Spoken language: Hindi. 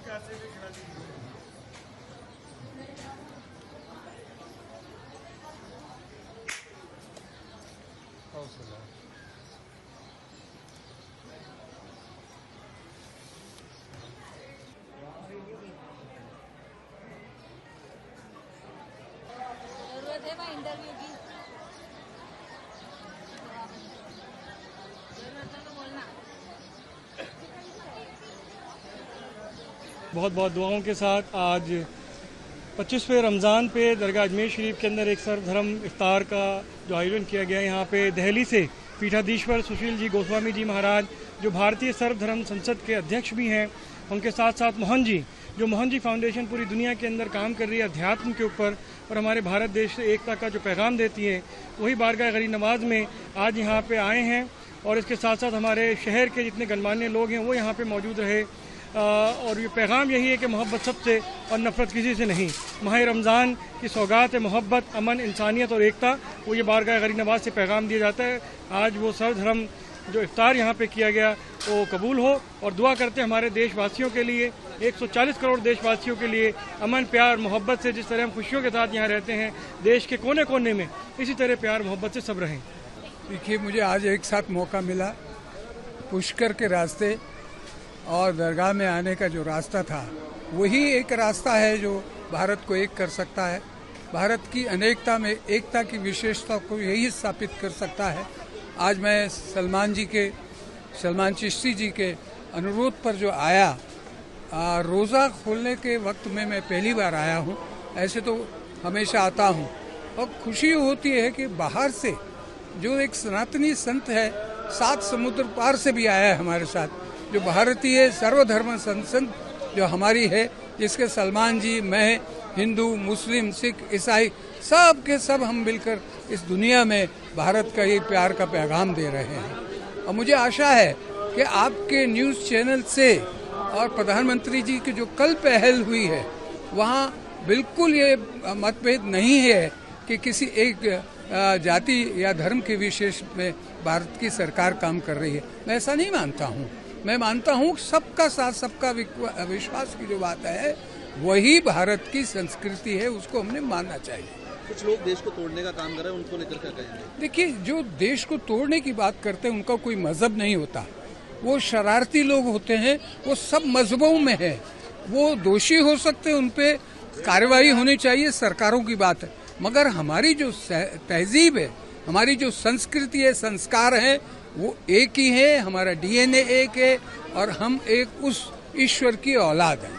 जरूरत है भाई इंटरव्यू की, जरूरत है तो बोलना। बहुत बहुत दुआओं के साथ आज 25वें रमज़ान पे दरगाह अजमेर शरीफ के अंदर एक सर्वधर्म इफ्तार का जो आयोजन किया गया। यहाँ पे दिल्ली से पीठाधीश्वर सुशील जी गोस्वामी जी महाराज जो भारतीय सर्वधर्म संसद के अध्यक्ष भी हैं, उनके साथ साथ मोहन जी जो मोहन जी फाउंडेशन पूरी दुनिया के अंदर काम कर रही है अध्यात्म के ऊपर और हमारे भारत देश से एकता का जो पैगाम देती है, वही बारगाह गरीब नवाज में आज यहाँ पे आए हैं। और इसके साथ साथ हमारे शहर के जितने गणमान्य लोग हैं वो यहाँ पे मौजूद रहे। और ये पैगाम यही है कि मोहब्बत सबसे और नफ़रत किसी से नहीं। माह रमज़ान की सौगात है मोहब्बत, अमन, इंसानियत और एकता, वो ये बारगाह गरीब नवाज से पैगाम दिया जाता है। आज वो सर्वधर्म जो इफ्तार यहाँ पे किया गया वो कबूल हो और दुआ करते हैं हमारे देशवासियों के लिए, 140 करोड़ देशवासियों के लिए अमन, प्यार, मोहब्बत से जिस तरह हम खुशियों के साथ यहाँ रहते हैं देश के कोने कोने में, इसी तरह प्यार मोहब्बत से सब रहें। देखिए, मुझे आज एक साथ मौका मिला पुष्कर के रास्ते और दरगाह में आने का जो रास्ता था वही एक रास्ता है जो भारत को एक कर सकता है। भारत की अनेकता में एकता की विशेषता को यही स्थापित कर सकता है। आज मैं सलमान चिश्ती जी के अनुरोध पर जो आया, रोज़ा खोलने के वक्त में मैं पहली बार आया हूँ, ऐसे तो हमेशा आता हूँ और खुशी होती है कि बाहर से जो एक सनातनी संत है 7 समुद्र पार से भी आया है हमारे साथ, जो भारतीय सर्वधर्म संसद जो हमारी है, जिसके सलमान जी, मैं, हिंदू, मुस्लिम, सिख, ईसाई सब के सब हम मिलकर इस दुनिया में भारत का ये प्यार का पैगाम दे रहे हैं। और मुझे आशा है कि आपके न्यूज़ चैनल से और प्रधानमंत्री जी की जो कल पहल हुई है वहाँ बिल्कुल ये मतभेद नहीं है कि किसी एक जाति या धर्म के विशेष में भारत की सरकार काम कर रही है। मैं ऐसा नहीं मानता हूँ। मैं मानता हूँ सबका साथ सबका विश्वास की जो बात है वही भारत की संस्कृति है, उसको हमने मानना चाहिए। कुछ लोग देश को तोड़ने का काम कर रहे हैं, उनको लेकर क्या कहेंगे? देखिए, जो देश को तोड़ने की बात करते हैं उनका कोई मजहब नहीं होता, वो शरारती लोग होते हैं, वो सब मजहबों में है, वो दोषी हो सकते हैं, उन पे कार्रवाई होनी चाहिए, सरकारों की बात है। मगर हमारी जो तहजीब है, हमारी जो संस्कृति है, संस्कार है, वो एक ही है, हमारा डीएनए एक है और हम एक उस ईश्वर की औलाद हैं।